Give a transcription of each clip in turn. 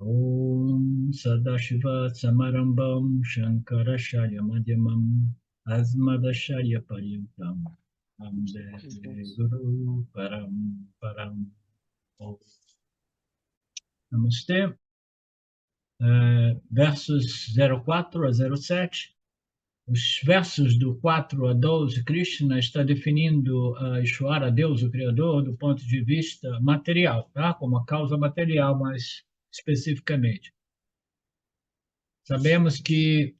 Om Sadashiva Samarambam Shankaracharya Madhyamam Asmadacharya Paryantam Vande Guru Param Param. Om. Namastê. Versos 04 a 07. Os versos do 4 a 12, Krishna está definindo a Ishvara, Deus, o Criador, do ponto de vista material, tá? Como a causa material, mais especificamente. Sabemos que,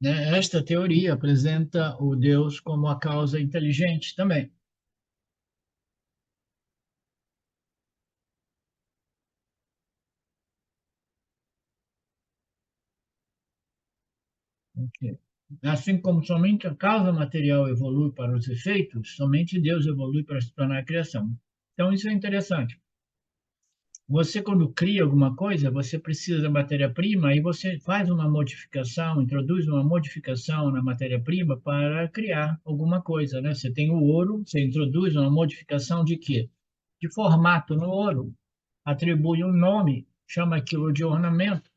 né, esta teoria apresenta o Deus como a causa inteligente também. Okay. Assim como somente a causa material evolui para os efeitos, somente Deus evolui para se tornar a criação. Então, isso é interessante. Você, quando cria alguma coisa, você precisa da matéria-prima e você faz uma modificação, introduz uma modificação na matéria-prima para criar alguma coisa, né? Você tem o ouro, você introduz uma modificação de quê? De formato no ouro, atribui um nome, chama aquilo de ornamento.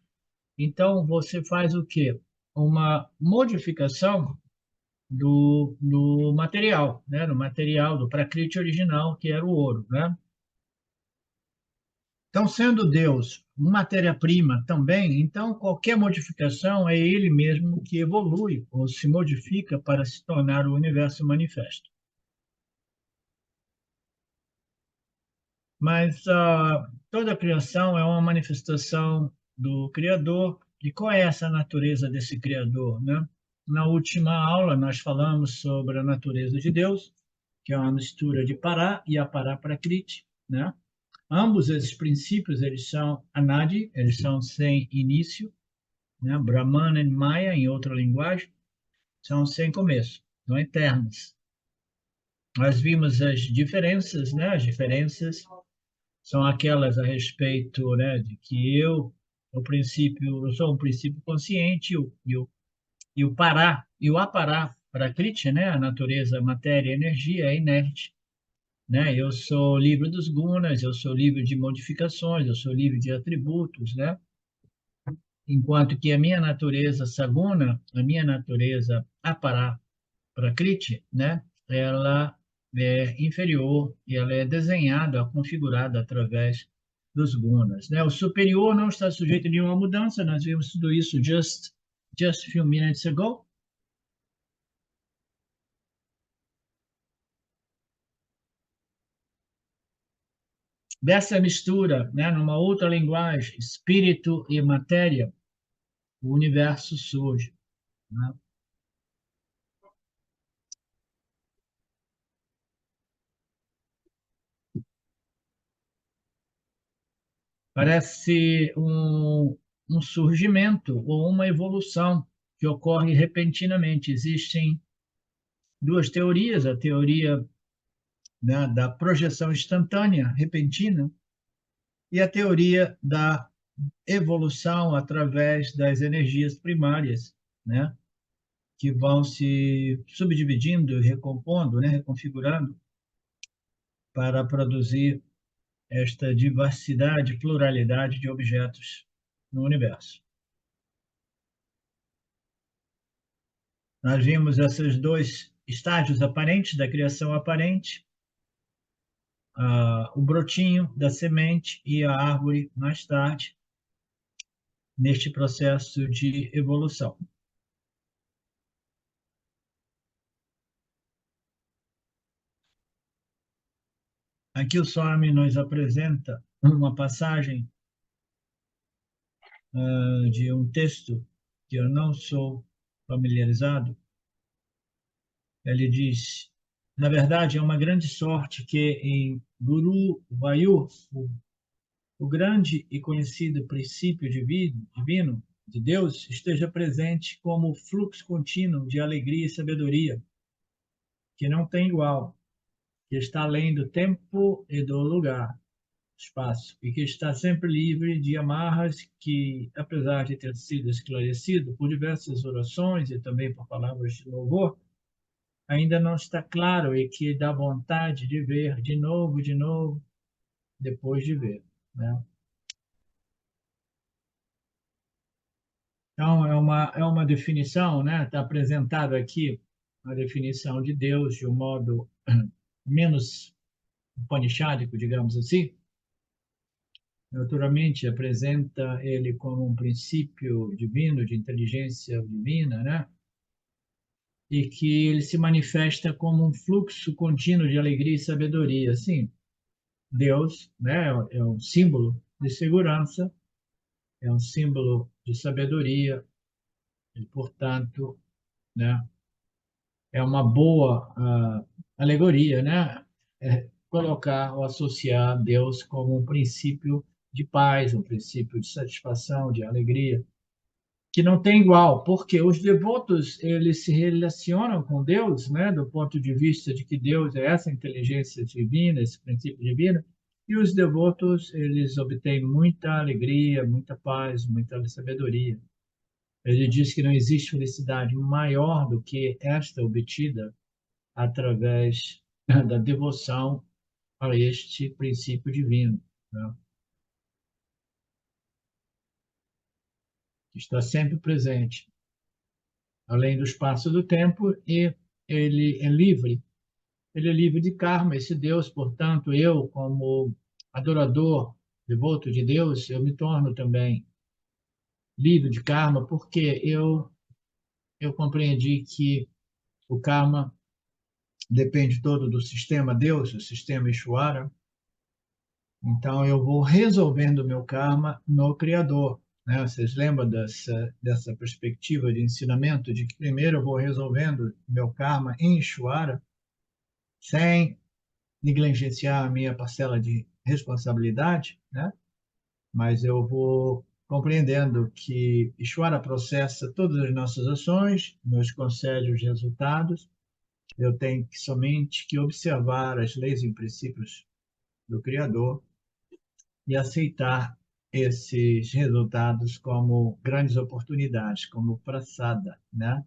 Então, você faz o quê? Uma modificação do material, né? No material, do Prakriti original, que era o ouro, né? Então, sendo Deus matéria-prima também, então qualquer modificação é ele mesmo que evolui ou se modifica para se tornar o universo manifesto. Mas toda a criação é uma manifestação do Criador. E qual é essa natureza desse Criador, né? Na última aula, nós falamos sobre a natureza de Deus, que é uma mistura de Pará e Apará Prakriti, né? Ambos esses princípios, eles são anadi, eles são sem início, né? Brahman e Maya, em outra linguagem, são sem começo, são eternos. Nós vimos as diferenças, né? As diferenças são aquelas a respeito, né, de que eu sou um princípio consciente, e o Pará, e o Apará, Prakriti, né? A natureza, matéria e energia é inerte. Né? Eu sou livre dos gunas, eu sou livre de modificações, eu sou livre de atributos, né? Enquanto que a minha natureza saguna, a minha natureza apara prakriti, né? Ela é inferior e ela é desenhada, configurada através dos gunas, né? O superior não está sujeito a nenhuma mudança, nós vimos tudo isso just a few minutes ago. Dessa mistura, né, numa outra linguagem, espírito e matéria, o universo surge, né? Parece um surgimento ou uma evolução que ocorre repentinamente. Existem duas teorias: a teoria, né, da projeção instantânea, repentina, e a teoria da evolução através das energias primárias, né, que vão se subdividindo, recompondo, né, reconfigurando para produzir esta diversidade, pluralidade de objetos no universo. Nós vimos esses dois estágios aparentes da criação aparente, o brotinho da semente e a árvore mais tarde, neste processo de evolução. Aqui o Swami nos apresenta uma passagem de um texto que eu não sou familiarizado. Ele diz: na verdade, é uma grande sorte que em Guru Vayu, o grande e conhecido princípio divino de Deus, esteja presente como fluxo contínuo de alegria e sabedoria, que não tem igual, que está além do tempo e do lugar, espaço, e que está sempre livre de amarras que, apesar de ter sido esclarecido por diversas orações e também por palavras de louvor, ainda não está claro e que dá vontade de ver de novo, depois de ver, né? Então, é uma definição, né? Está apresentado aqui a definição de Deus de um modo menos upanishádico, digamos assim. Naturalmente, apresenta ele como um princípio divino, de inteligência divina, né? E que ele se manifesta como um fluxo contínuo de alegria e sabedoria. Sim, Deus, né, é um símbolo de segurança, é um símbolo de sabedoria, e, portanto, né, é uma boa alegoria, né? Colocar ou associar Deus como um princípio de paz, um princípio de satisfação, de alegria, que não tem igual, porque os devotos eles se relacionam com Deus, né, do ponto de vista de que Deus é essa inteligência divina, esse princípio divino, e os devotos eles obtêm muita alegria, muita paz, muita sabedoria. Ele diz que não existe felicidade maior do que esta obtida através da devoção a este princípio divino, né, que está sempre presente, além do espaço do tempo, e ele é livre. Ele é livre de karma, esse Deus, portanto, eu, como adorador, devoto de Deus, eu me torno também livre de karma, porque eu compreendi que o karma depende todo do sistema Deus, o sistema Ishvara. Então, eu vou resolvendo o meu karma no Criador. Né? Vocês lembram dessa perspectiva de ensinamento, de que primeiro eu vou resolvendo meu karma em Ishvara, sem negligenciar a minha parcela de responsabilidade, né? Mas eu vou compreendendo que Ishvara processa todas as nossas ações, nos concede os resultados. Eu tenho somente que observar as leis e princípios do Criador e aceitar esses resultados como grandes oportunidades, como prasada, né?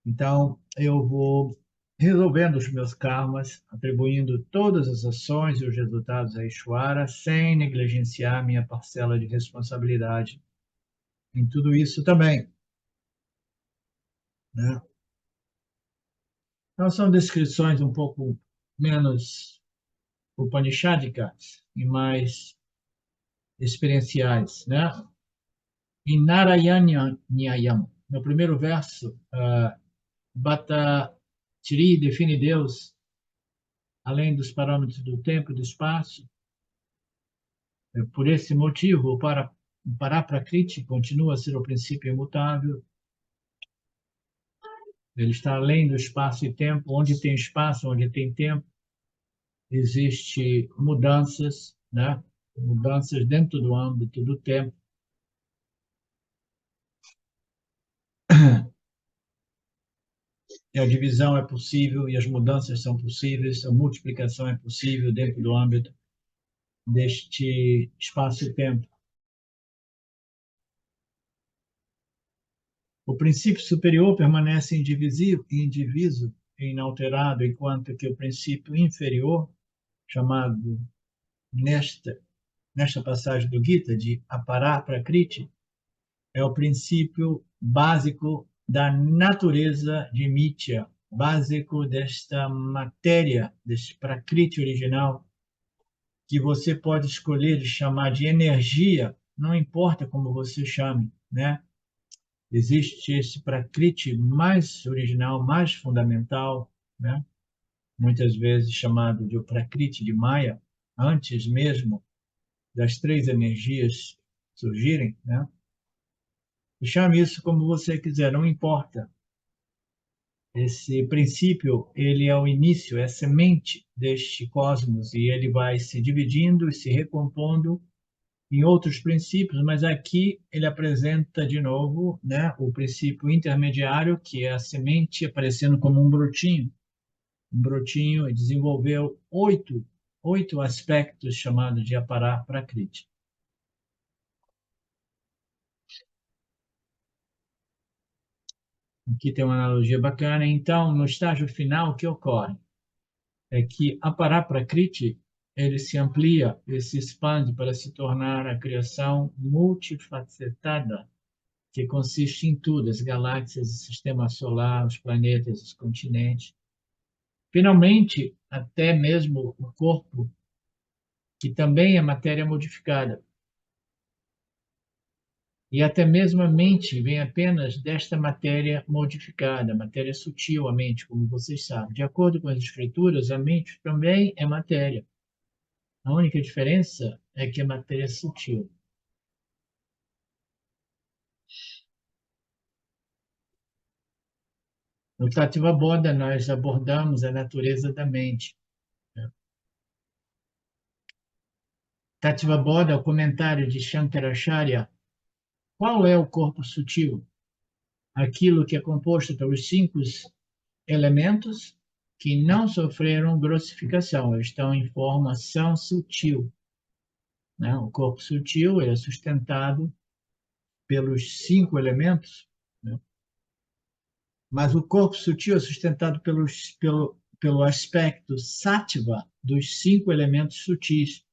Então, eu vou resolvendo os meus karmas, atribuindo todas as ações e os resultados a Ishvara, sem negligenciar minha parcela de responsabilidade em tudo isso também, né? Então, são descrições um pouco menos upanishádicas e mais experienciais, né? Em Narayana Nyayam, no primeiro verso, Bhattacharya define Deus além dos parâmetros do tempo e do espaço. Por esse motivo, o Paraprakriti continua a ser o princípio imutável. Ele está além do espaço e tempo. Onde tem espaço, onde tem tempo, existe mudanças, né? Mudanças dentro do âmbito do tempo. E a divisão é possível e as mudanças são possíveis, a multiplicação é possível dentro do âmbito deste espaço e tempo. O princípio superior permanece indiviso e inalterado, enquanto que o princípio inferior, chamado nesta passagem do Gita de Aparaprakriti, é o princípio básico da natureza de Mitya, básico desta matéria, deste Prakriti original, que você pode escolher de chamar de energia, não importa como você chame, né? Existe esse Prakriti mais original, mais fundamental, né? Muitas vezes chamado de o Prakriti de Maya, antes mesmo das três energias surgirem, né? E chame isso como você quiser, não importa. Esse princípio, ele é o início, é a semente deste cosmos e ele vai se dividindo e se recompondo em outros princípios, mas aqui ele apresenta de novo, né, o princípio intermediário, que é a semente aparecendo como um brotinho. Um brotinho desenvolveu oito aspectos chamados de apará prakriti. Aqui tem uma analogia bacana. Então, no estágio final, o que ocorre? É que a Paraprakriti ele se amplia, ele se expande para se tornar a criação multifacetada, que consiste em tudo, as galáxias, o sistema solar, os planetas, os continentes. Finalmente, até mesmo o corpo, que também é matéria modificada. E até mesmo a mente vem apenas desta matéria modificada, matéria sutil, a mente, como vocês sabem. De acordo com as escrituras, a mente também é matéria. A única diferença é que a matéria é sutil. No Tattva Bodha, nós abordamos a natureza da mente. Tattva Bodha, o comentário de Shankaracharya, qual é o corpo sutil? Aquilo que é composto pelos 5 elementos que não sofreram grossificação, eles estão em formação sutil. Né? O corpo sutil é sustentado pelos 5 elementos, né? Mas o corpo sutil é sustentado pelo aspecto sattva dos 5 elementos sutis.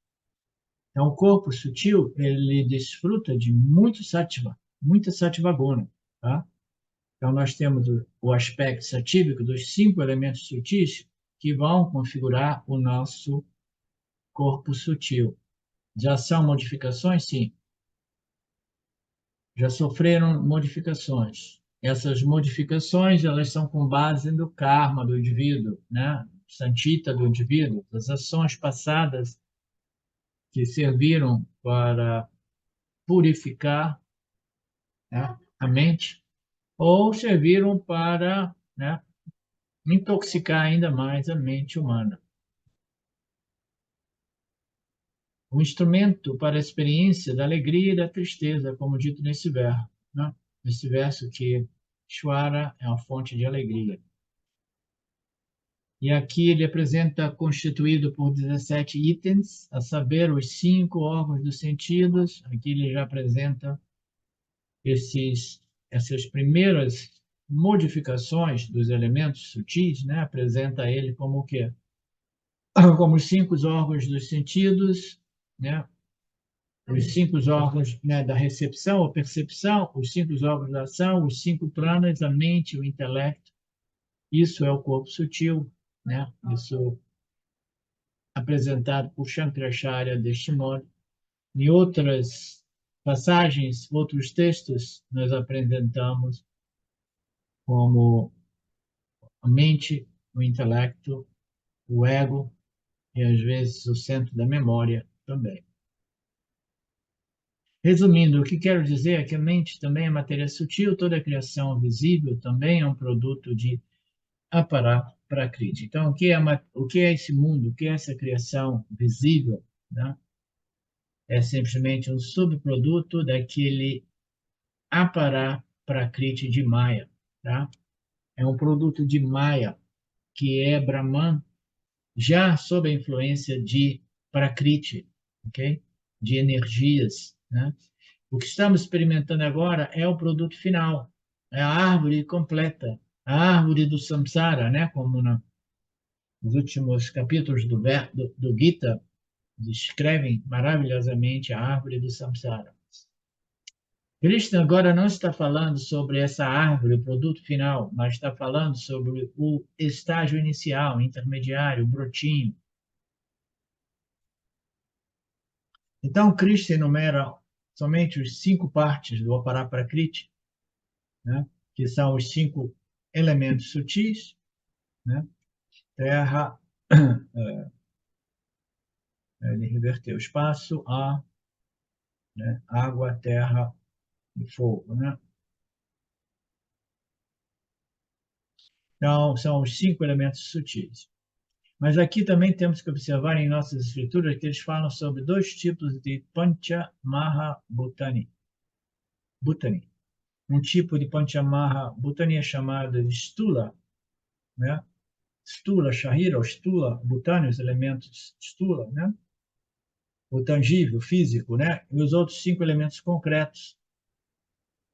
Então, o corpo sutil, ele desfruta de muito sattva, muita sattva guna, tá? Então, nós temos o aspecto satívico dos 5 elementos sutis que vão configurar o nosso corpo sutil. Já são modificações? Sim. Já sofreram modificações. Essas modificações, elas são com base no karma do indivíduo, né? Santita do indivíduo, das ações passadas que serviram para purificar, né, a mente, ou serviram para, né, intoxicar ainda mais a mente humana. O instrumento para a experiência da alegria e da tristeza, como dito nesse verso, né? Nesse verso que Shwara é uma fonte de alegria. E aqui ele apresenta constituído por 17 itens, a saber, os 5 órgãos dos sentidos. Aqui ele já apresenta essas primeiras modificações dos elementos sutis, né? Apresenta ele como o quê? Como os 5 órgãos dos sentidos, né? Os 5 órgãos, né, da recepção ou percepção, os 5 órgãos da ação, os 5 pranas, a mente, o intelecto. Isso é o corpo sutil, né? Isso apresentado por Shankaracharya deste modo. Em outras passagens, outros textos, nós apresentamos como a mente, o intelecto, o ego e, às vezes, o centro da memória também. Resumindo, o que quero dizer é que a mente também é matéria sutil, toda a criação visível também é um produto de Aparaprakriti. Então, o que é esse mundo? O que é essa criação visível? Né? É simplesmente um subproduto daquele Aparaprakriti de Maya. Tá? É um produto de Maya, que é Brahman, já sob a influência de Prakriti, okay? De energias. Né? O que estamos experimentando agora é o produto final, é a árvore completa, a árvore do samsara, né? Como nos últimos capítulos do Gita descrevem maravilhosamente a árvore do samsara. Krishna agora não está falando sobre essa árvore, o produto final, mas está falando sobre o estágio inicial, intermediário, o brotinho. Então, Krishna enumera somente os 5 partes do Aparaprakriti, né? Que são os 5 elementos sutis, né? Terra, ele reverteu espaço, ar, né? Água, terra e fogo, né? Então, são os 5 elementos sutis. Mas aqui também temos que observar em nossas escrituras que eles falam sobre 2 tipos de Pancha Maha Bhutani. Um tipo de Pancha Maha Bhutani é chamado de Stula, né? Stula, Shahira, ou Stula, Bhutani, os elementos Stula, né? O tangível, o físico, né? E os outros 5 elementos concretos.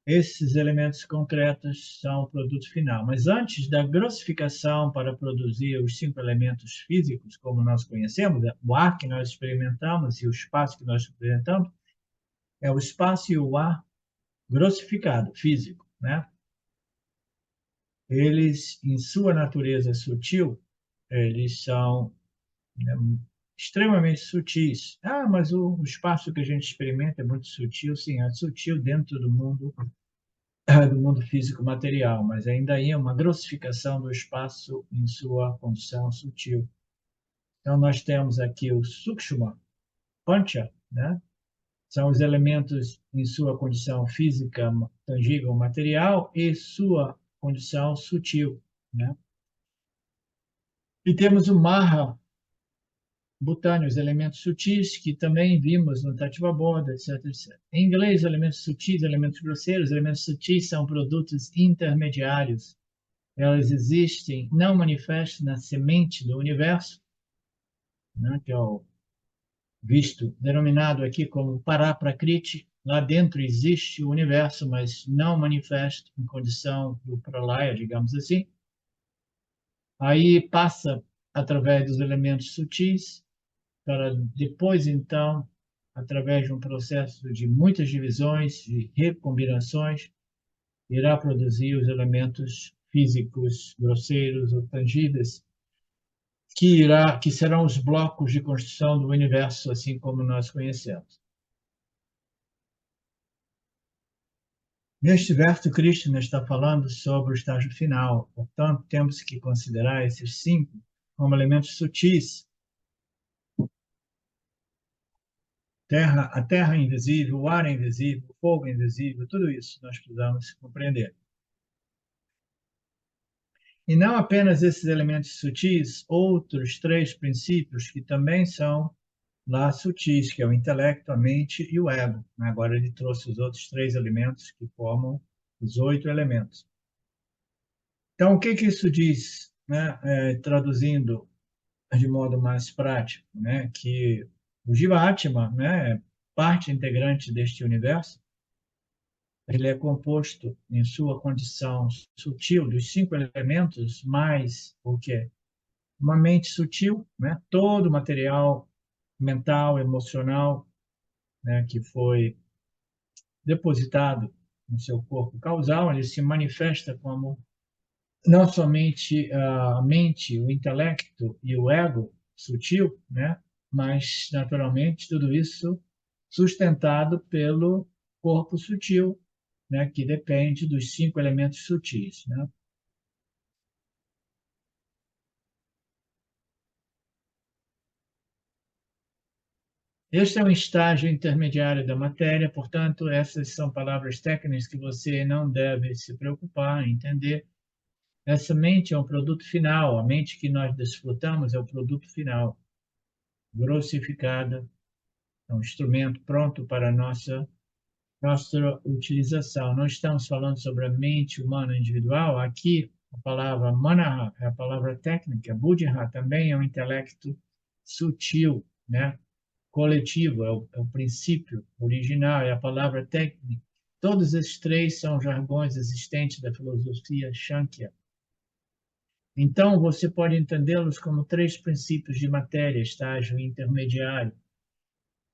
Esses elementos concretos são o produto final. Mas antes da grossificação para produzir os 5 elementos físicos, como nós conhecemos, o ar que nós experimentamos e o espaço que nós experimentamos, é o espaço e o ar grossificado, físico, né? Eles, em sua natureza sutil, eles são, né, extremamente sutis. Ah, mas o espaço que a gente experimenta é muito sutil. Sim, é sutil dentro do mundo físico material, mas ainda aí é uma grossificação do espaço em sua condição sutil. Então, nós temos aqui o Sukshma, Pancha, né? São os elementos em sua condição física, tangível, material, e sua condição sutil, né? E temos o Maha, Bhutani, os elementos sutis, que também vimos no Tattva Bodha, etc, etc. Em inglês, elementos sutis, elementos grosseiros, elementos sutis são produtos intermediários. Elas existem, não manifestam na semente do universo, né, que é o visto, denominado aqui como Paraprakriti. Lá dentro existe o universo, mas não manifesto em condição do pralaya, digamos assim. Aí passa através dos elementos sutis, para depois, então, através de um processo de muitas divisões, de recombinações, irá produzir os elementos físicos, grosseiros ou tangíveis, que serão os blocos de construção do universo, assim como nós conhecemos. Neste verso, Krishna está falando sobre o estágio final. Portanto, temos que considerar esses 5 como elementos sutis. A terra é invisível, o ar é invisível, o fogo é invisível, tudo isso nós precisamos compreender. E não apenas esses elementos sutis, outros 3 princípios que também são lá sutis, que é o intelecto, a mente e o ego. Agora ele trouxe os outros 3 elementos que formam os 8 elementos. Então, o que isso diz, né? Traduzindo de modo mais prático, né? Que o Jivatma, né? É parte integrante deste universo. Ele é composto, em sua condição sutil, dos 5 elementos, mais o quê? Uma mente sutil, né? Todo o material mental, emocional, né? Que foi depositado no seu corpo causal, ele se manifesta como não somente a mente, o intelecto e o ego sutil, né? Mas, naturalmente, tudo isso sustentado pelo corpo sutil, né? Que depende dos 5 elementos sutis, né? Este é um estágio intermediário da matéria, portanto, essas são palavras técnicas que você não deve se preocupar em entender. Essa mente é um produto final, a mente que nós desfrutamos é o produto final, grossificada, é um instrumento pronto para a nossa utilização. Não estamos falando sobre a mente humana individual, aqui a palavra manaha é a palavra técnica, buddha também é um intelecto sutil, né? Coletivo, é o princípio original, é a palavra técnica. Todos esses 3 são jargões existentes da filosofia Sankhya. Então, você pode entendê-los como 3 princípios de matéria, estágio intermediário.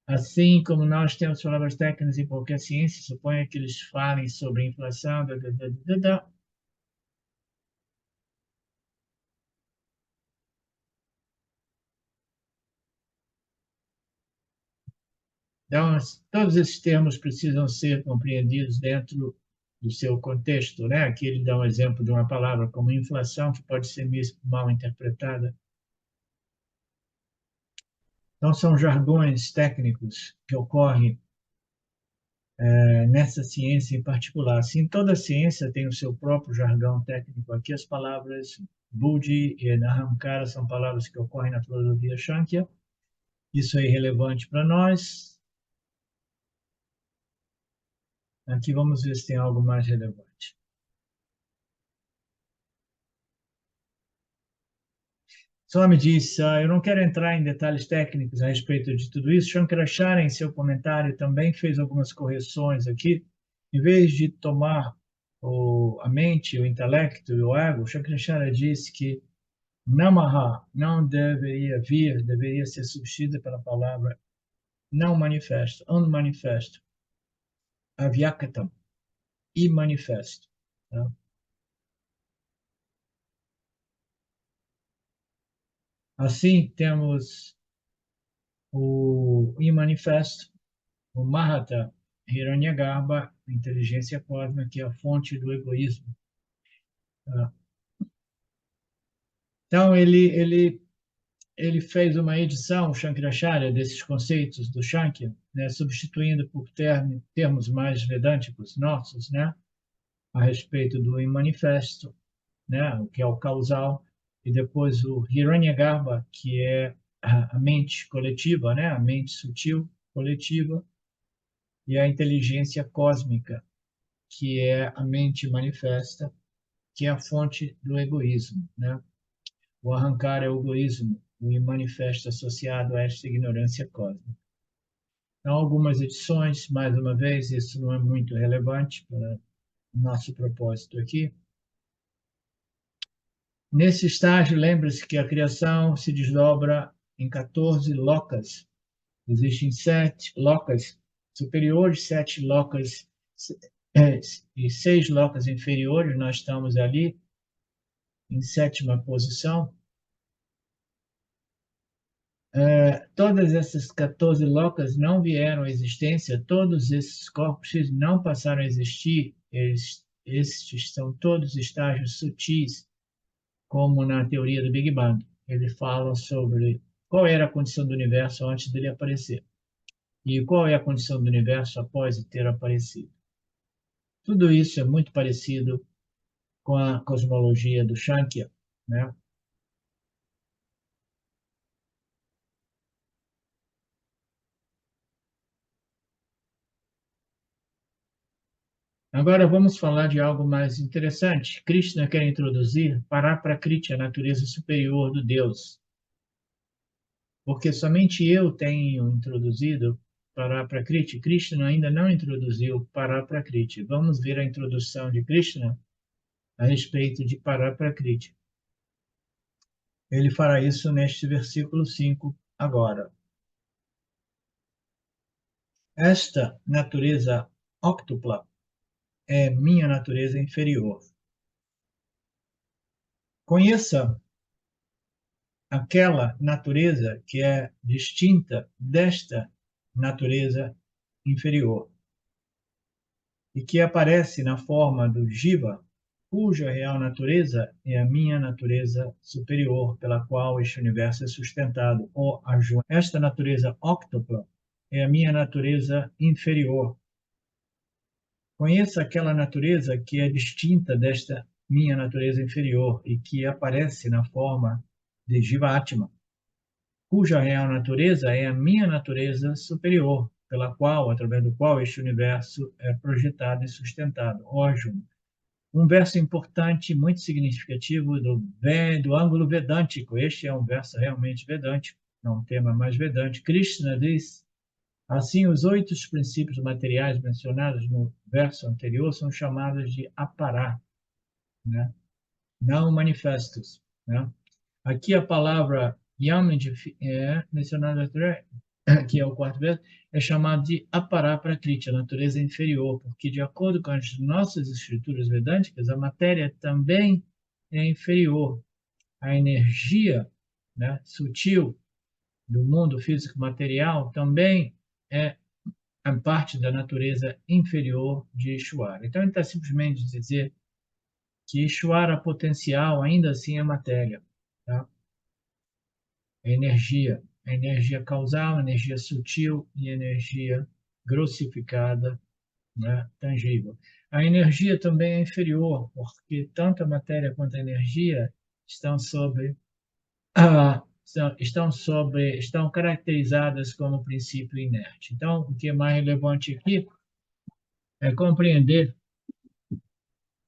Assim como nós temos palavras técnicas em qualquer ciência, suponha que eles falem sobre inflação, Então, todos esses termos precisam ser compreendidos dentro do seu contexto, né? Aqui ele dá um exemplo de uma palavra como inflação, que pode ser mal interpretada. Então, são jargões técnicos que ocorrem nessa ciência em particular. Assim, toda ciência tem o seu próprio jargão técnico. Aqui as palavras Buddhi e Ahamkara são palavras que ocorrem na filosofia Sankhya. Isso é irrelevante para nós. Aqui vamos ver se tem algo mais relevante. Swami diz, eu não quero entrar em detalhes técnicos a respeito de tudo isso. Shankaracharya, em seu comentário, também fez algumas correções aqui. Em vez de tomar a mente, o intelecto e o ego, Shankaracharya disse que Namaha não deveria vir, deveria ser substituída pela palavra não manifesto, unmanifesto, avyaktam. imanifesto. Tá? Assim, temos o imanifesto, o Mahata Hiranyagarbha, inteligência cósmica, que é a fonte do egoísmo. Tá? Então, ele fez uma edição, o Shankaracharya, desses conceitos do Shankya, né, substituindo por termos mais vedânticos nossos, né, a respeito do imanifesto, né, o que é o causal, e depois o Hiranyagarbha, que é a mente coletiva, né, a mente sutil coletiva, e a inteligência cósmica, que é a mente manifesta, que é a fonte do egoísmo, né? O arrancar é o egoísmo, o manifesto associado a esta ignorância cósmica. Então, algumas edições, mais uma vez, isso não é muito relevante para o nosso propósito aqui. Nesse estágio, lembre-se que a criação se desdobra em 14 lokas. Existem 7 lokas superiores, 7 lokas e 6 lokas inferiores. Nós estamos ali em 7ª posição. Todas essas 14 lokas não vieram à existência, todos esses corpos não passaram a existir, estes são todos estágios sutis, como na teoria do Big Bang. Ele fala sobre qual era a condição do universo antes dele aparecer e qual é a condição do universo após ter aparecido. Tudo isso é muito parecido com a cosmologia do Shankya, né? Agora vamos falar de algo mais interessante. Krishna quer introduzir Paraprakriti, a natureza superior do Deus, porque somente eu tenho introduzido Paraprakriti. Krishna ainda não introduziu Paraprakriti. Vamos ver a introdução de Krishna a respeito de Paraprakriti. Ele fará isso neste versículo 5 agora. Esta natureza óctupla é minha natureza inferior. Conheça aquela natureza que é distinta desta natureza inferior e que aparece na forma do Jiva, cuja real natureza é a minha natureza superior, pela qual este universo é sustentado, ou Arjuna. Esta natureza óctupla é a minha natureza inferior. Conheça aquela natureza que é distinta desta minha natureza inferior e que aparece na forma de Jiva-Atma, cuja real natureza é a minha natureza superior, pela qual, através do qual este universo é projetado e sustentado. Arjuna. Um verso importante, muito significativo do ângulo vedântico. Este é um verso realmente vedântico, é um tema mais vedante. Krishna diz, assim, os 8 princípios materiais mencionados no verso anterior são chamados de apará, né? Não manifestos, né? Aqui a palavra yam é mencionada que é o quarto verso, é chamado de aparaprakriti, a natureza inferior, porque de acordo com as nossas escrituras vedânticas, a matéria também é inferior. A energia, né, sutil do mundo físico material também é a parte da natureza inferior de Ishvara. Então ele está simplesmente dizer que Ishvara potencial ainda assim é matéria, tá? Energia causal, energia sutil e energia grossificada, né, tangível. A energia também é inferior, porque tanto a matéria quanto a energia estão sobre estão caracterizadas como princípio inerte. Então, o que é mais relevante aqui é compreender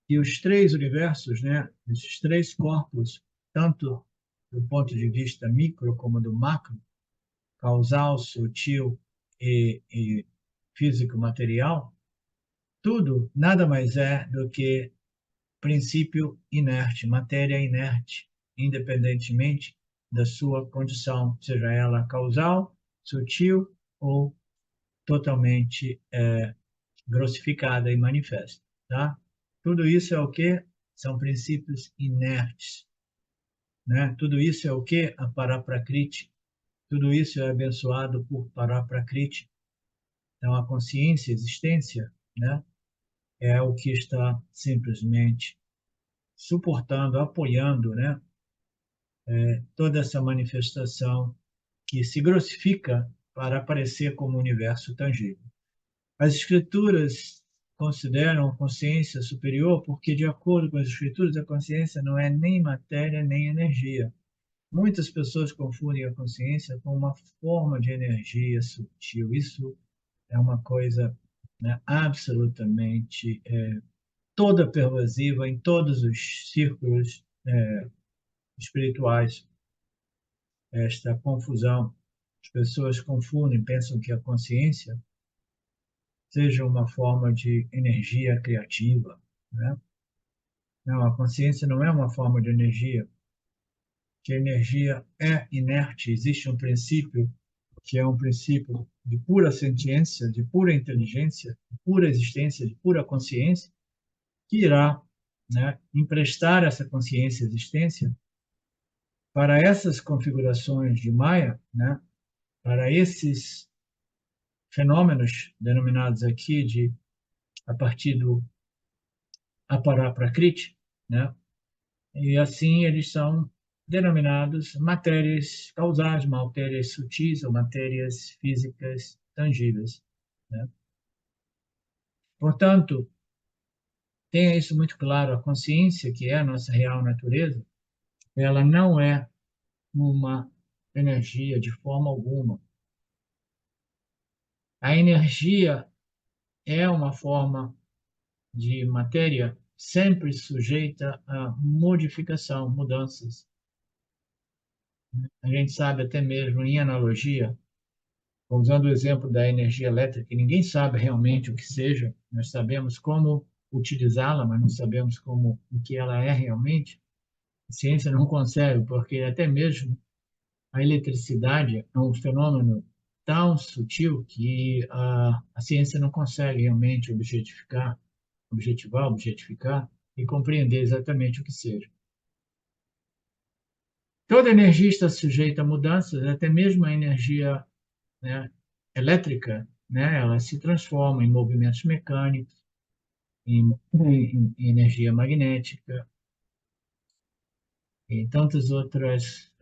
que os 3 universos, né, esses 3 corpos, tanto do ponto de vista micro como do macro, causal, sutil e físico-material, tudo nada mais é do que princípio inerte, matéria inerte, independentemente da sua condição, seja ela causal, sutil ou totalmente grossificada e manifesta. tá? Tudo isso é o quê? São princípios inertes, né? Tudo isso é o quê? A Paraprakriti. Tudo isso é abençoado por Paraprakriti. Então, a consciência, a existência, né? É o que está simplesmente suportando, apoiando, né? Toda essa manifestação que se grossifica para aparecer como universo tangível. As escrituras consideram a consciência superior porque, de acordo com as escrituras, a consciência não é nem matéria nem energia. Muitas pessoas confundem a consciência com uma forma de energia sutil. Isso é uma coisa, né, absolutamente toda pervasiva em todos os círculos espirituais. Esta confusão, as pessoas confundem, pensam que a consciência seja uma forma de energia criativa, né? Não, a consciência não é uma forma de energia, que a energia é inerte. Existe um princípio que é um princípio de pura sentiência, de pura inteligência, de pura existência, de pura consciência, que irá, né, emprestar essa consciência e existência para essas configurações de Maya, né, para esses fenômenos denominados aqui de a partir do Aparaprakriti, né? E assim eles são denominados matérias causais, matérias sutis ou matérias físicas tangíveis, né? Portanto, tenha isso muito claro, a consciência, que é a nossa real natureza, ela não é uma energia de forma alguma. A energia é uma forma de matéria sempre sujeita a modificação, mudanças. A gente sabe até mesmo em analogia, usando o exemplo da energia elétrica, que ninguém sabe realmente o que seja, nós sabemos como utilizá-la, mas não sabemos como o que ela é realmente. A ciência não consegue, porque até mesmo a eletricidade é um fenômeno tão sutil que a ciência não consegue realmente objetificar e compreender exatamente o que seja. Toda energia está sujeita a mudanças, até mesmo a energia, né, elétrica, né, ela se transforma em movimentos mecânicos, em energia magnética, em tantos outros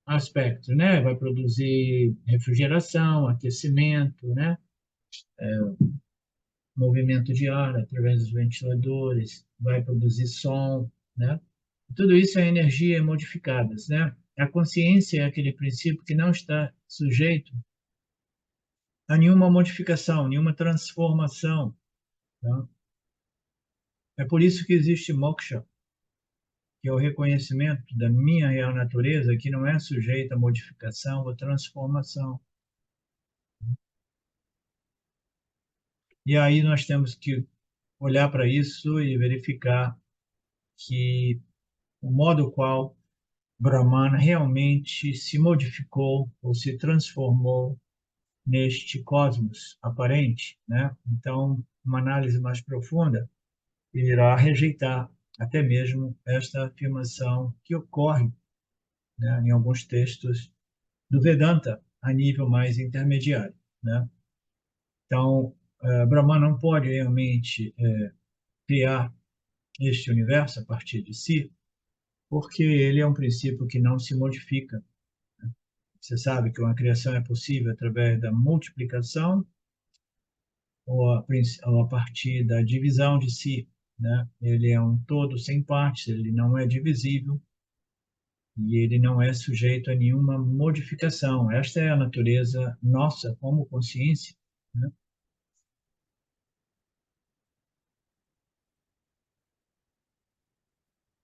aspectos, né? Vai produzir refrigeração, aquecimento, né? Movimento de ar através dos ventiladores, vai produzir som, né? Tudo isso é energia modificadas, né? A consciência é aquele princípio que não está sujeito a nenhuma modificação, nenhuma transformação, tá? É por isso que existe moksha, que é o reconhecimento da minha real natureza, que não é sujeita a modificação ou transformação. E aí nós temos que olhar para isso e verificar que o modo qual Brahman realmente se modificou ou se transformou neste cosmos aparente, né? Então, uma análise mais profunda irá rejeitar até mesmo esta afirmação que ocorre, né, em alguns textos do Vedanta a nível mais intermediário, né? Então, Brahma não pode realmente criar este universo a partir de si, porque ele é um princípio que não se modifica. Você sabe que uma criação é possível através da multiplicação ou a partir da divisão de si, né? Ele é um todo sem partes, ele não é divisível e ele não é sujeito a nenhuma modificação. Esta é a natureza nossa como consciência, né?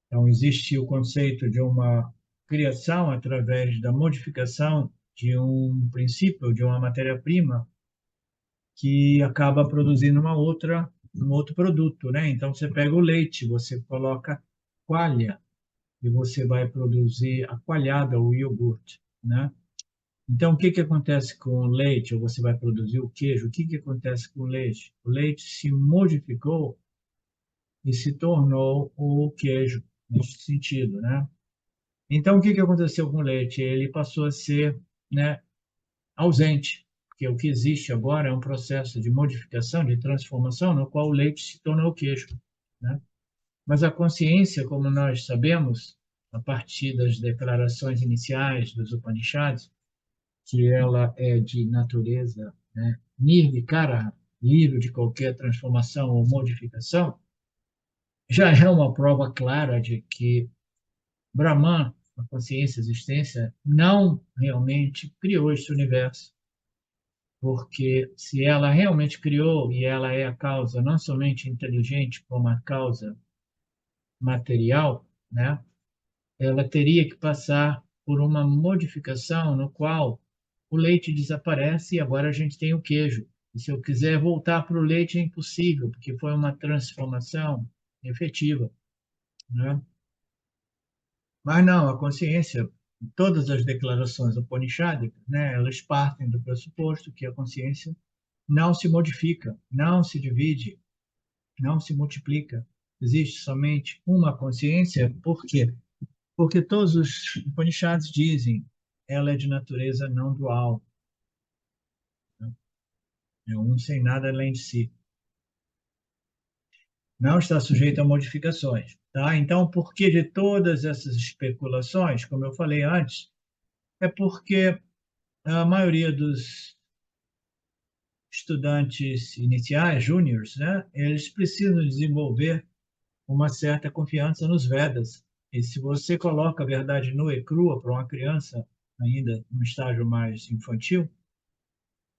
Então, existe o conceito de uma criação através da modificação de um princípio, de uma matéria-prima, que acaba produzindo um outro produto, né? Então, você pega o leite, você coloca coalha, e você vai produzir a coalhada, o iogurte, né? Então, o que que acontece com o leite? Ou você vai produzir o queijo? O que que acontece com o leite? O leite se modificou e se tornou o queijo, nesse sentido, né? Então, o que que aconteceu com o leite? Ele passou a ser, né, ausente, porque o que existe agora é um processo de modificação, de transformação, no qual o leite se tornou o queijo, né? Mas a consciência, como nós sabemos, a partir das declarações iniciais dos Upanishads, que ela é de natureza, né, nirvikara, livre de qualquer transformação ou modificação, já é uma prova clara de que Brahman, a consciência, a existência, não realmente criou este universo. Porque se ela realmente criou e ela é a causa não somente inteligente, como a causa material, né? Ela teria que passar por uma modificação no qual o leite desaparece e agora a gente tem o queijo. E se eu quiser voltar para o leite é impossível, porque foi uma transformação efetiva, né? Mas não, a consciência, todas as declarações upanishádicas, né, elas partem do pressuposto que a consciência não se modifica, não se divide, não se multiplica. Existe somente uma consciência. Por quê? Porque todos os Upanishads dizem ela é de natureza não dual, né? É um sem nada além de si. Não está sujeito a modificações. Tá? Então, por que de todas essas especulações, como eu falei antes, é porque a maioria dos estudantes iniciais, júniores, né, eles precisam desenvolver uma certa confiança nos Vedas. E se você coloca a verdade nua e crua para uma criança, ainda no estágio mais infantil,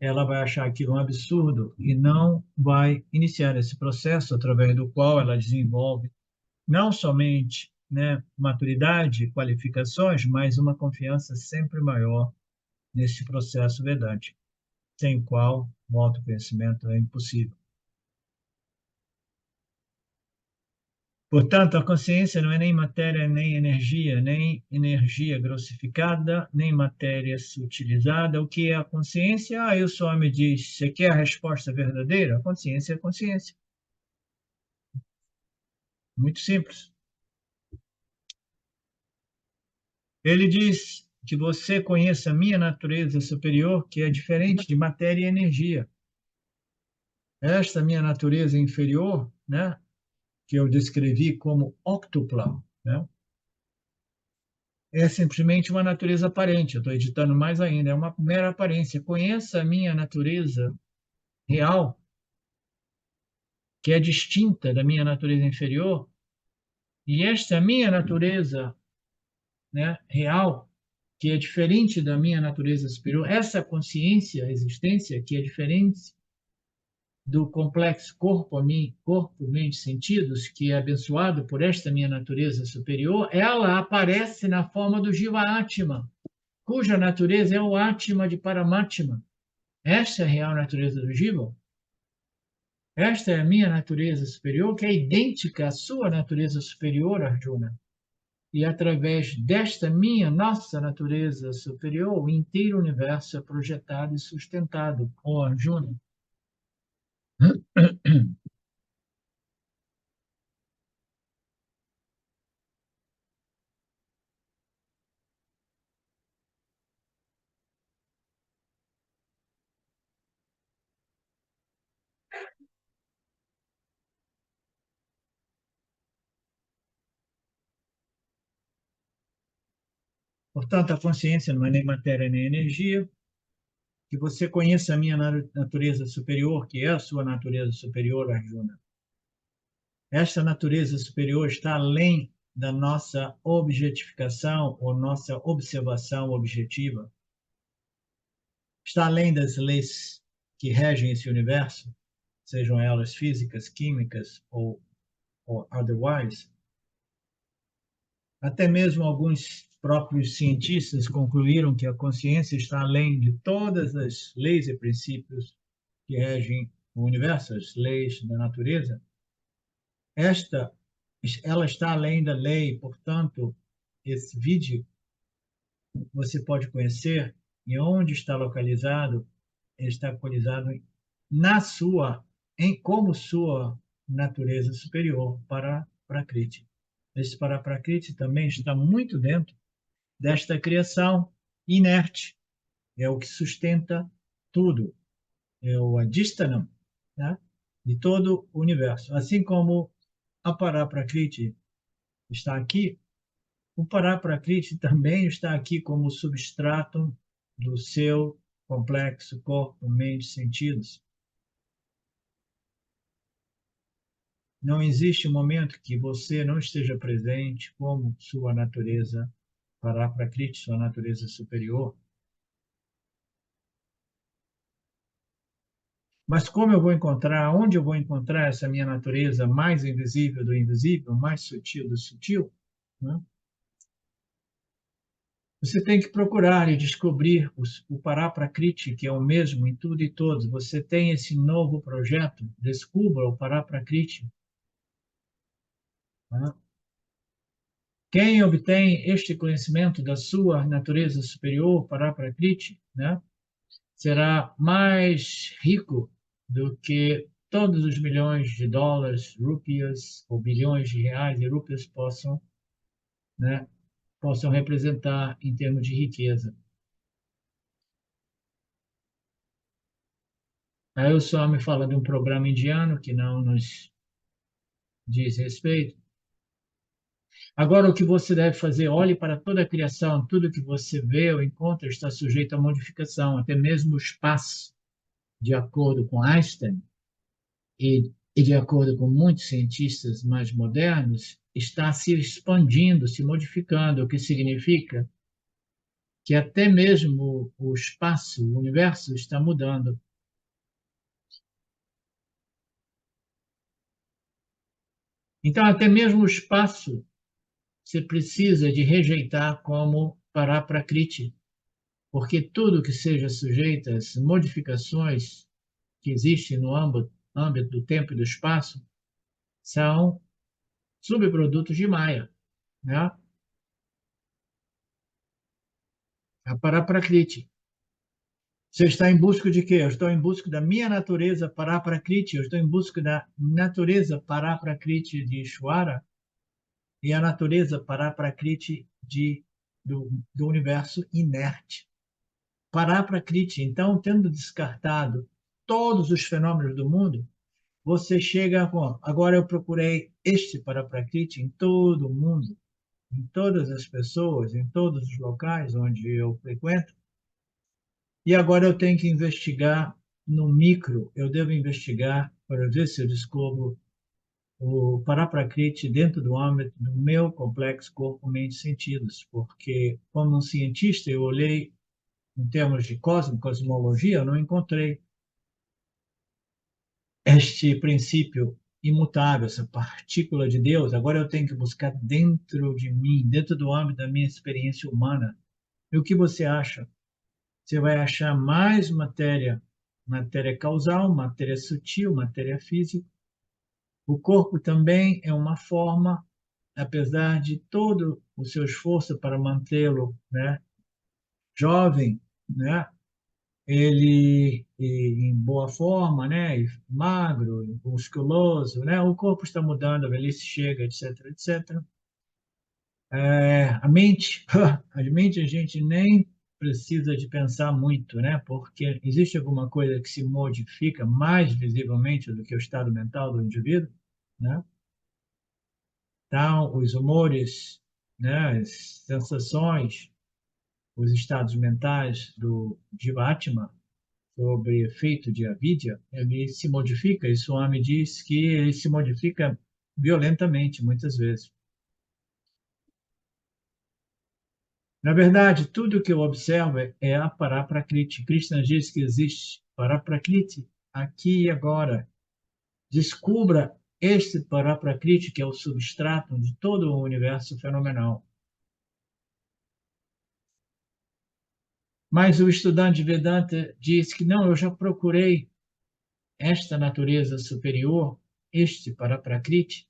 ela vai achar aquilo um absurdo e não vai iniciar esse processo através do qual ela desenvolve não somente, né, maturidade, qualificações, mas uma confiança sempre maior nesse processo vedante, sem o qual o autoconhecimento é impossível. Portanto, a consciência não é nem matéria, nem energia grossificada, nem matéria sutilizada. O que é a consciência? Aí o Swami diz: você quer a resposta verdadeira? A consciência é consciência. Muito simples. Ele diz que você conheça a minha natureza superior, que é diferente de matéria e energia. Esta minha natureza inferior, né, que eu descrevi como octupla, né, é simplesmente uma natureza aparente. Eu estou editando mais ainda, é uma mera aparência. Conheça a minha natureza real, que é distinta da minha natureza inferior, e esta minha natureza, né, real, que é diferente da minha natureza superior, essa consciência, a existência, que é diferente do complexo corpo, mente, sentidos, que é abençoado por esta minha natureza superior, ela aparece na forma do Jiva Atma, cuja natureza é o Atma de Paramatma. Esta é a real natureza do Jiva. Esta é a minha natureza superior, que é idêntica à sua natureza superior, Arjuna. E através desta nossa natureza superior, o inteiro universo é projetado e sustentado, ó Arjuna. Portanto, a consciência não é nem matéria nem energia. Que você conheça a minha natureza superior, que é a sua natureza superior, Arjuna. Esta natureza superior está além da nossa objetificação ou nossa observação objetiva. Está além das leis que regem esse universo, sejam elas físicas, químicas ou otherwise. Até mesmo alguns próprios cientistas concluíram que a consciência está além de todas as leis e princípios que regem o universo, as leis da natureza. Esta, ela está além da lei, portanto, esse vídeo você pode conhecer E onde está localizado? Ele está localizado como sua natureza superior para Prakriti. Esse para Prakriti também está muito dentro desta criação inerte. É o que sustenta tudo. É o Adhistanam, né? De todo o universo. Assim como a Paraprakriti está aqui, o Paraprakriti também está aqui como substrato do seu complexo corpo, mente, sentidos. Não existe momento que você não esteja presente como sua natureza Paraprakriti, sua natureza superior. Mas como eu vou encontrar, onde eu vou encontrar essa minha natureza mais invisível do invisível, mais sutil do sutil? Né? Você tem que procurar e descobrir o Paraprakriti, que é o mesmo em tudo e todos. Você tem esse novo projeto, descubra o Paraprakriti. Né? Quem obtém este conhecimento da sua natureza superior, Paraprakriti, né, será mais rico do que todos os milhões de dólares, rúpias, ou bilhões de reais e rúpias né, possam representar em termos de riqueza. Aí o Swami fala de um programa indiano que não nos diz respeito. Agora, o que você deve fazer? Olhe para toda a criação, tudo que você vê ou encontra está sujeito a modificação, até mesmo o espaço, de acordo com Einstein e de acordo com muitos cientistas mais modernos, está se expandindo, se modificando, o que significa que até mesmo o espaço, o universo está mudando. Então, até mesmo o espaço você precisa de rejeitar como Paraprakriti, porque tudo que seja sujeito às modificações que existem no âmbito do tempo e do espaço são subprodutos de Maya, né? A Paraprakriti. Você está em busca de quê? Eu estou em busca da minha natureza Paraprakriti, eu estou em busca da natureza Paraprakriti de Ishvara e a natureza Paraprakriti do universo inerte. Paraprakriti, então, tendo descartado todos os fenômenos do mundo, você chega com, agora eu procurei este Paraprakriti em todo o mundo, em todas as pessoas, em todos os locais onde eu frequento, e agora eu tenho que investigar no micro, eu devo investigar para ver se eu descubro o Paraprakriti dentro do âmbito do meu complexo corpo, mente e sentidos, porque como um cientista eu olhei em termos de cosmologia, eu não encontrei este princípio imutável, essa partícula de Deus. Agora eu tenho que buscar dentro de mim, dentro do âmbito da minha experiência humana. E o que você acha? Você vai achar mais matéria, matéria causal, matéria sutil, matéria física. O corpo também é uma forma, apesar de todo o seu esforço para mantê-lo, né, jovem, né, ele em boa forma, né, magro, musculoso, né, o corpo está mudando, a velhice chega, etc, etc. A mente a gente nem precisa de pensar muito, né, porque existe alguma coisa que se modifica mais visivelmente do que o estado mental do indivíduo, né? Então, os humores, né, as sensações, os estados mentais do Jivatma, sobre efeito de avidya, ele se modifica, e Swami diz que ele se modifica violentamente, muitas vezes. Na verdade, tudo que eu observo é a Paraprakriti. Krishna diz que existe Paraprakriti aqui e agora. Descubra este Paraprakriti, que é o substrato de todo o universo fenomenal. Mas o estudante de Vedanta diz que não, eu já procurei esta natureza superior, este Paraprakriti,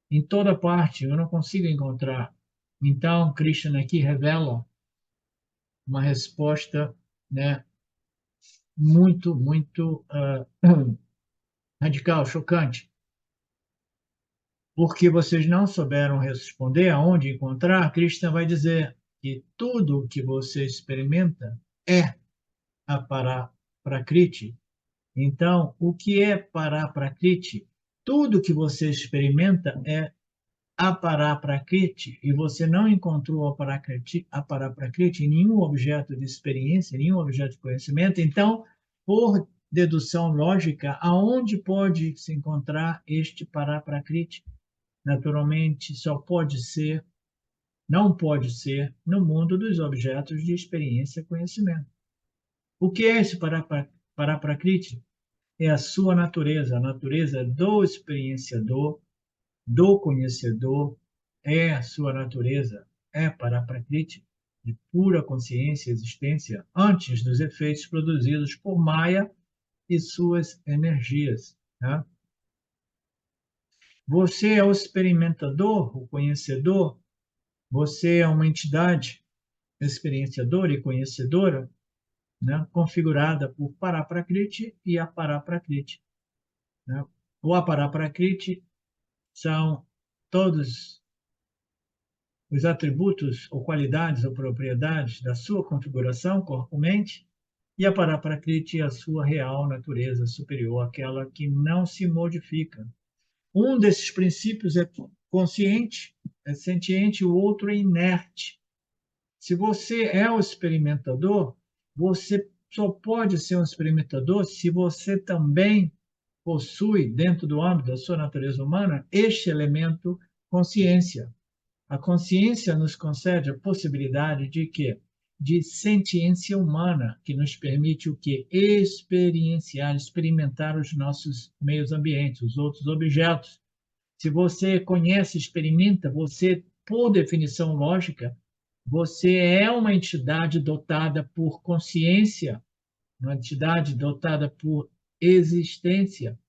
em toda parte, eu não consigo encontrar. Então, Krishna aqui revela uma resposta, né, muito, muito radical, chocante. Porque vocês não souberam responder aonde encontrar, Krishna vai dizer que tudo o que você experimenta é a Paraprakriti. Então, o que é Paraprakriti? Tudo que você experimenta é a Paraprakriti, e você não encontrou a Paraprakriti em nenhum objeto de experiência, nenhum objeto de conhecimento. Então, por dedução lógica, aonde pode se encontrar este Paraprakriti? Naturalmente, só pode ser, não pode ser, no mundo dos objetos de experiência e conhecimento. O que é esse Paraprakriti? É a sua natureza, a natureza do experienciador, do conhecedor, é a sua natureza, é Paraprakriti, de pura consciência e existência, antes dos efeitos produzidos por Maya e suas energias. Né? Você é o experimentador, o conhecedor, você é uma entidade experienciadora e conhecedora, né, configurada por Paraprakriti e Aparaprakriti. Né? O Aparaprakriti são todos os atributos ou qualidades ou propriedades da sua configuração corpo-mente, e a Aparaprakriti é a sua real natureza superior, aquela que não se modifica. Um desses princípios é consciente, é sentiente, o outro é inerte. Se você é o experimentador, você só pode ser um experimentador se você também possui, dentro do âmbito da sua natureza humana, este elemento consciência. A consciência nos concede a possibilidade de quê? De sentiência humana, que nos permite o quê? Experienciar, experimentar os nossos meios ambientes, os outros objetos. Se você conhece, experimenta, você, por definição lógica, você é uma entidade dotada por consciência, uma entidade dotada por existência.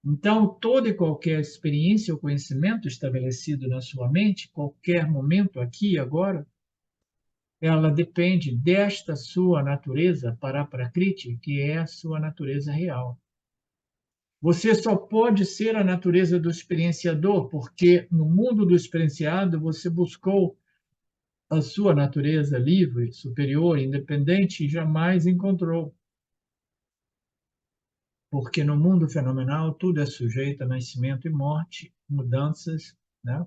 Então, toda e qualquer experiência ou conhecimento estabelecido na sua mente, qualquer momento, aqui e agora, ela depende desta sua natureza Paraprakriti, que é a sua natureza real. Você só pode ser a natureza do experienciador, porque no mundo do experienciado você buscou a sua natureza livre, superior, independente e jamais encontrou. Porque no mundo fenomenal tudo é sujeito a nascimento e morte, mudanças, né?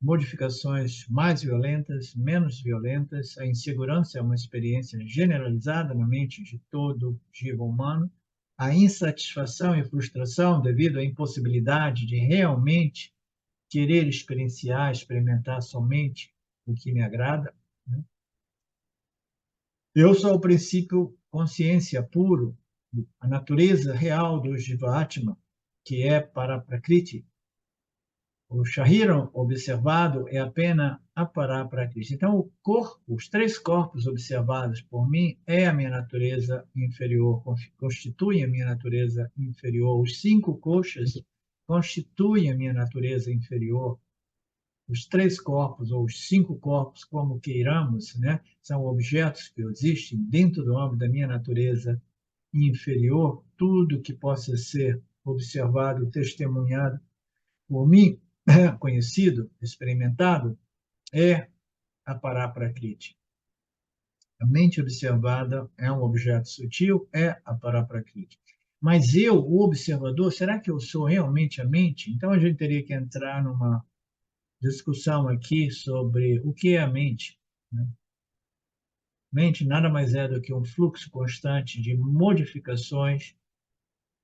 Modificações mais violentas, menos violentas. A insegurança é uma experiência generalizada na mente de todo jiva humano. A insatisfação e frustração devido à impossibilidade de realmente querer experienciar, experimentar somente o que me agrada. Né? Eu sou o princípio consciência puro, a natureza real do Jiva-Atma, que é Paraprakriti. O Shariram observado é apenas a Paraprakriti. Então, o corpo, os três corpos observados por mim, é a minha natureza inferior, constituem a minha natureza inferior. Os cinco koshas constituem a minha natureza inferior. Os três corpos, ou os cinco corpos, como queiramos, né, são objetos que existem dentro do âmbito da minha natureza inferior. Tudo que possa ser observado, testemunhado por mim, conhecido, experimentado, é a Paraprakriti. A mente observada é um objeto sutil, é a Paraprakriti. Mas eu, o observador, será que eu sou realmente a mente? Então a gente teria que entrar numa discussão aqui sobre o que é a mente. Né? Mente nada mais é do que um fluxo constante de modificações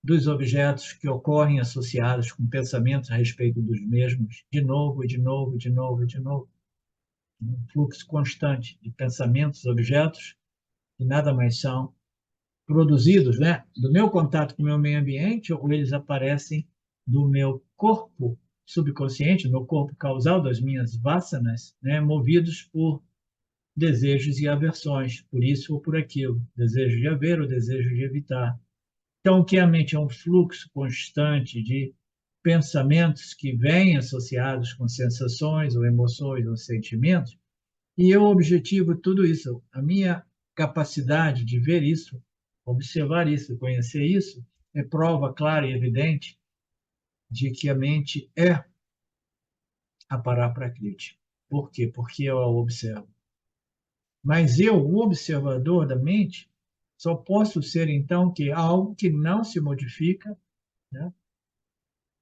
dos objetos que ocorrem associados com pensamentos a respeito dos mesmos, de novo, de novo, de novo, de novo. Um fluxo constante de pensamentos, objetos, que nada mais são produzidos, né, do meu contato com o meu meio ambiente, ou eles aparecem do meu corpo subconsciente, do meu corpo causal, das minhas vasanas, né, movidos por desejos e aversões, por isso ou por aquilo, desejo de haver ou desejo de evitar. Então, o que a mente é um fluxo constante de pensamentos que vêm associados com sensações ou emoções ou sentimentos, E eu objetivo tudo isso. A minha capacidade de ver isso, observar isso, conhecer isso, é prova clara e evidente de que a mente é a Paraprakriti. Por quê? Porque eu a observo. Mas eu, o observador da mente, só posso ser, então, que algo que não se modifica, né?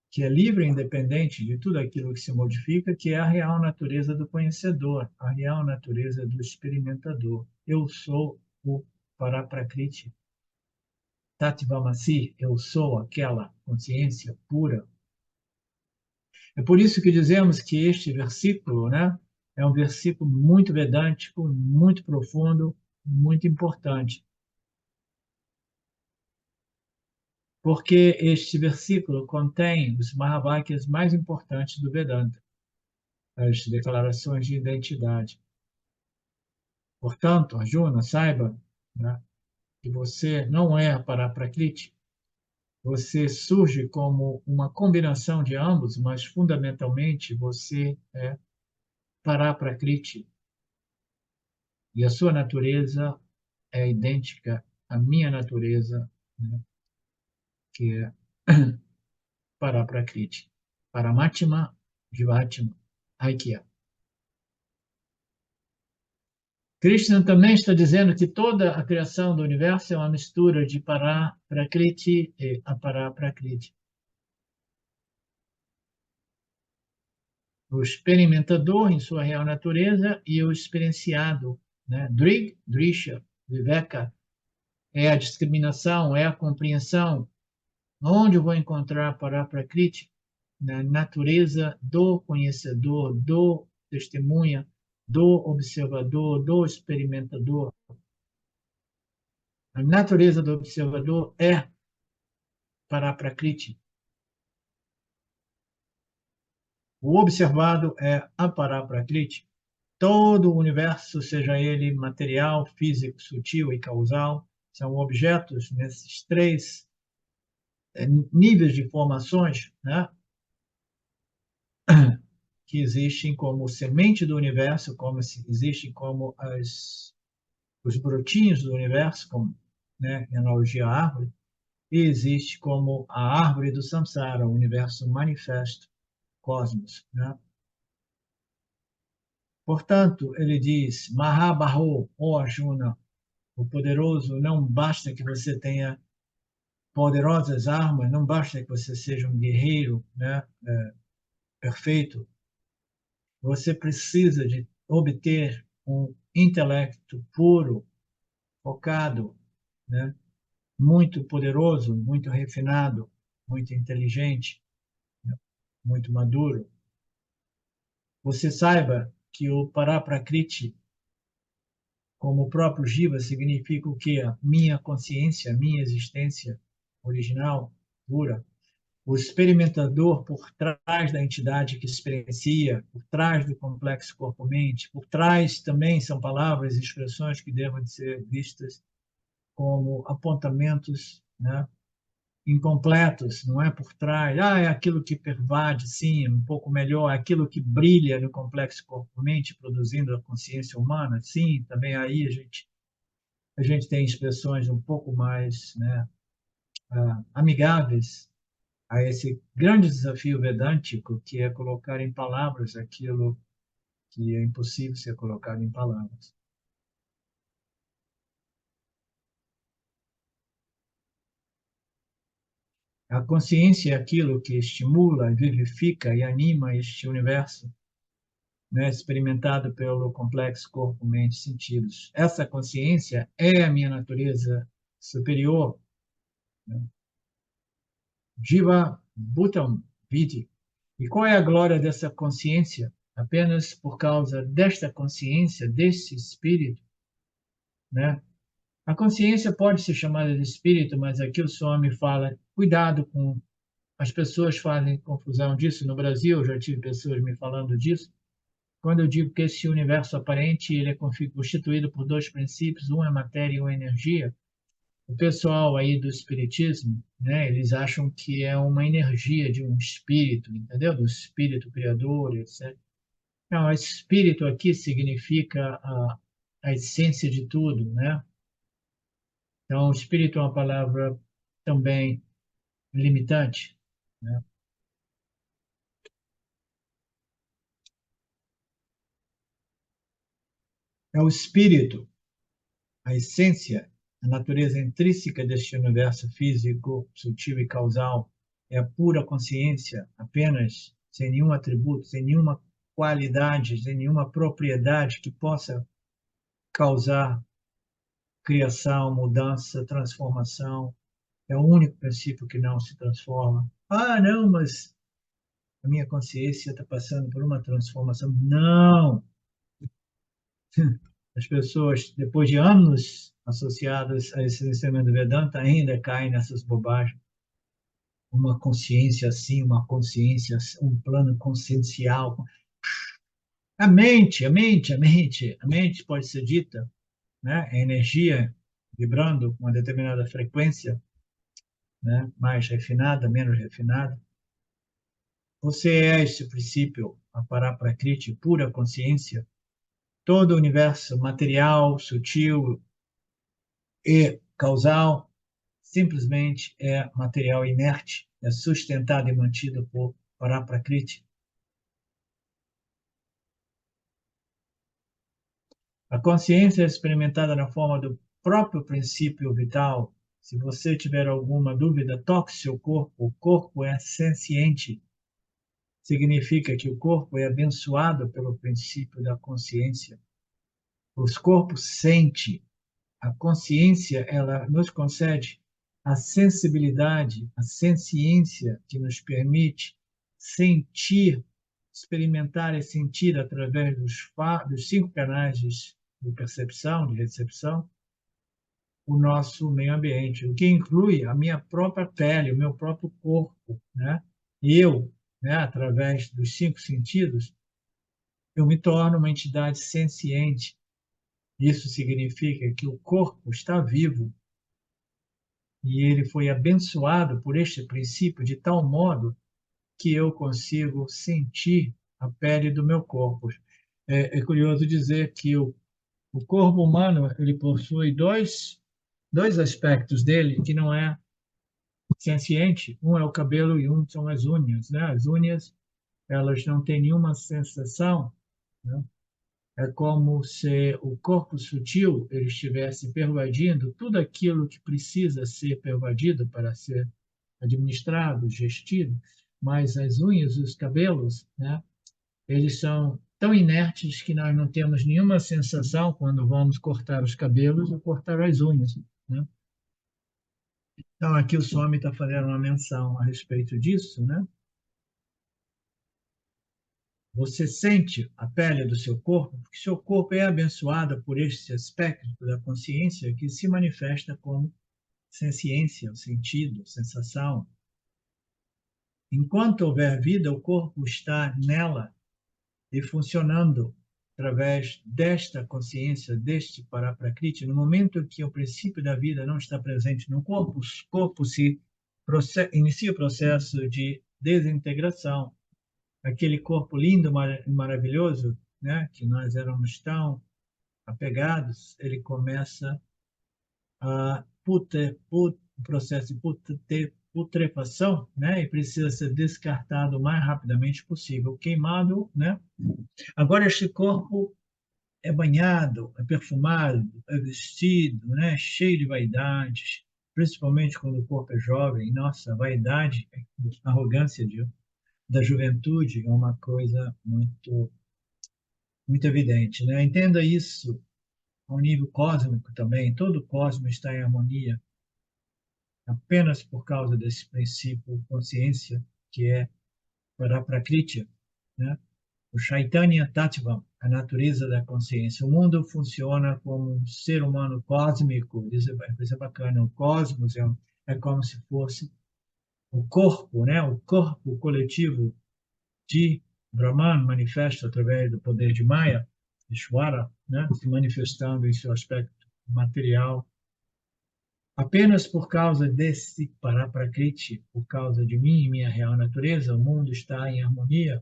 Que é livre e independente de tudo aquilo que se modifica, que é a real natureza do conhecedor, a real natureza do experimentador. Eu sou o Paraprakriti. Tatvamasi, eu sou aquela consciência pura. É por isso que dizemos que este versículo, né, é um versículo muito vedântico, muito profundo, muito importante. Porque este versículo contém os Mahavakyas mais importantes do Vedanta, as declarações de identidade. Portanto, Arjuna, saiba, né, que você não é a Paraprakriti, você surge como uma combinação de ambos, mas fundamentalmente você é Paraprakriti. E a sua natureza é idêntica à minha natureza, né, que é Paraprakriti. Paramatma, Jivatma, Aikya. Krishna também está dizendo que toda a criação do universo é uma mistura de Paraprakriti e Aparaprakriti. O experimentador em sua real natureza e o experienciado, né? Drig, Drisha, Viveka, é a discriminação, é a compreensão. Onde eu vou encontrar Paraprakriti? Na natureza do conhecedor, do testemunha, do observador, do experimentador. A natureza do observador é Paraprakriti. O observado é a Paraprakriti. Todo o universo, seja ele material, físico, sutil e causal, são objetos nesses três níveis de formações, né, que existem como semente do universo, como existem como os brotinhos do universo, como, né, em analogia à árvore, e existe como a árvore do samsara, o universo manifesto, cosmos. Né? Portanto, ele diz, Mahabaho, ó Arjuna, o poderoso, não basta que você tenha poderosas armas, não basta que você seja um guerreiro, né, perfeito. Você precisa de obter um intelecto puro, focado, né, muito poderoso, muito refinado, muito inteligente, né, muito maduro. Você saiba que o Paraprakriti, como o próprio Jiva, significa o quê? A minha consciência, a minha existência original, pura. O experimentador por trás da entidade que experiencia, por trás do complexo corpo-mente, por trás também são palavras e expressões que devem ser vistas como apontamentos, né, incompletos, não é por trás. Ah, é aquilo que pervade, sim, um pouco melhor, é aquilo que brilha no complexo corpo-mente, produzindo a consciência humana, sim, também aí a gente tem expressões um pouco mais, né, amigáveis a esse grande desafio vedântico, que é colocar em palavras aquilo que é impossível ser colocado em palavras. A consciência é aquilo que estimula, vivifica e anima este universo, né, experimentado pelo complexo corpo, mente, sentidos. Essa consciência é a minha natureza superior, né? Jiva Bhutam Vidi. E qual é a glória dessa consciência? Apenas por causa desta consciência, desse espírito, né? A consciência pode ser chamada de espírito, mas aqui o Swami fala, cuidado com... As pessoas fazem confusão disso. No Brasil, eu já tive pessoas me falando disso. Quando eu digo que esse universo aparente ele é constituído por dois princípios, um é matéria e um é energia, o pessoal aí do espiritismo, né, eles acham que é uma energia de um espírito, entendeu? Do espírito criador, etc. Não, espírito aqui significa a essência de tudo, né? Então, espírito é uma palavra também limitante, né? É o espírito, a essência, a natureza intrínseca deste universo físico, sutil e causal, é a pura consciência, apenas, sem nenhum atributo, sem nenhuma qualidade, sem nenhuma propriedade que possa causar criação, mudança, transformação. É o único princípio que não se transforma. Ah, não, mas a minha consciência está passando por uma transformação. Não! As pessoas, depois de anos associadas a esse ensinamento Vedanta, ainda caem nessas bobagens. Uma consciência assim, uma consciência, um plano consciencial. A mente pode ser dita, né? É energia vibrando com uma determinada frequência, né? Mais refinada, menos refinada. Você é esse princípio, a Paraprakriti, pura consciência. Todo o universo material, sutil e causal simplesmente é material inerte, é sustentado e mantido por Paraprakriti. A consciência é experimentada na forma do próprio princípio vital. Se você tiver alguma dúvida, toque seu corpo. O corpo é senciente. Significa que o corpo é abençoado pelo princípio da consciência. Os corpos sentem. A consciência, ela nos concede a sensibilidade, a senciência que nos permite sentir, experimentar e sentir através dos 5 canais de percepção, de recepção, o nosso meio ambiente, o que inclui a minha própria pele, o meu próprio corpo, né? Eu, né, através dos 5 sentidos, eu me torno uma entidade senciente. Isso significa que o corpo está vivo e ele foi abençoado por este princípio de tal modo que eu consigo sentir a pele do meu corpo. É curioso dizer que o corpo humano ele possui dois aspectos dele que não é senciente. Um é o cabelo e um são as unhas, né? As unhas, elas não têm nenhuma sensação, né? É como se o corpo sutil ele estivesse pervadindo tudo aquilo que precisa ser pervadido para ser administrado, gestido, mas as unhas, os cabelos, né, eles são tão inertes que nós não temos nenhuma sensação quando vamos cortar os cabelos ou cortar as unhas, né? Então, aqui o Swami está fazendo uma menção a respeito disso, né? Você sente a pele do seu corpo, porque seu corpo é abençoado por este aspecto da consciência que se manifesta como senciência, sentido, sensação. Enquanto houver vida, o corpo está nela e funcionando através desta consciência, deste Paraprakriti. No momento que o princípio da vida não está presente no corpo, o corpo inicia o processo de desintegração. Aquele corpo lindo, maravilhoso, né, que nós éramos tão apegados, ele começa o processo de putrefação, né, e precisa ser descartado o mais rapidamente possível, queimado, né? Agora este corpo é banhado, é perfumado, é vestido, né, cheio de vaidades, principalmente quando o corpo é jovem. Nossa, a vaidade, a arrogância da juventude é uma coisa muito evidente, né? Entenda isso ao nível cósmico também. Todo o cosmos está em harmonia apenas por causa desse princípio consciência que é Paraprakriti, né? O Chaitanya Tattva, a natureza da consciência. O mundo funciona como um ser humano cósmico, isso é bacana. O cosmos é como se fosse o corpo, né? O corpo coletivo de Brahman manifesto através do poder de Maya, Ishvara, né? Se manifestando em seu aspecto material. Apenas por causa desse Paraprakriti, por causa de mim e minha real natureza, o mundo está em harmonia.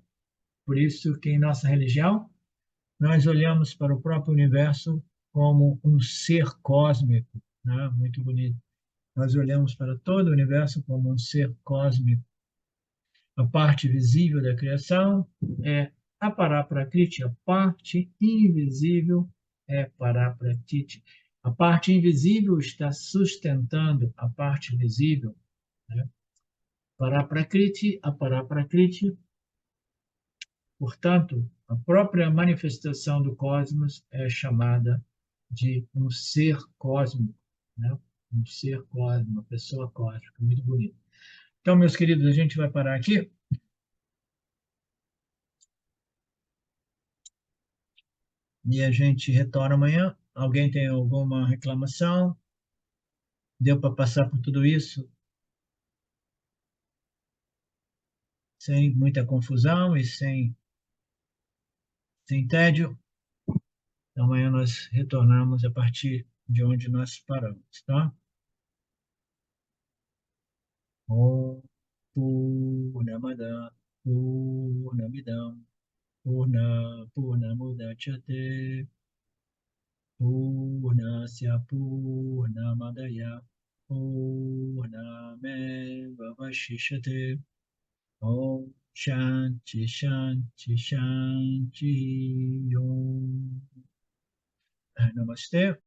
Por isso que em nossa religião nós olhamos para o próprio universo como um ser cósmico, né? Muito bonito. Nós olhamos para todo o universo como um ser cósmico. A parte visível da criação é a Paraprakriti, a parte invisível é Paraprakriti. A parte invisível está sustentando a parte visível, né? Paraprakriti, a Paraprakriti, portanto, a própria manifestação do cosmos é chamada de um ser cósmico, né? Um ser cósmico, uma pessoa cósmica, muito bonito. Então, meus queridos, a gente vai parar aqui e a gente retorna amanhã. Alguém tem alguma reclamação? Deu para passar por tudo isso sem muita confusão e sem tédio? Então, amanhã nós retornamos a partir de onde nós paramos, tá? Om Purnamada Purnamidam Purnamudachyate Purnasya Purnamadaya Purnameva Vashishyate. Om Shanti Shanti Shanti Om. Namaste.